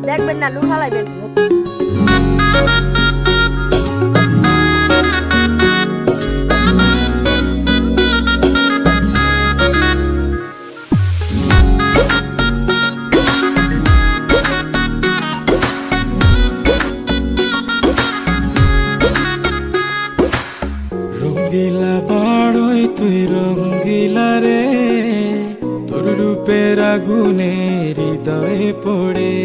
দেখবেন না লুঠা লাগবেন। রঙ্গিলা বড়ই তুই রঙ্গিলা রে, তোর রূপের আগুনে হৃদয়ে পড়ে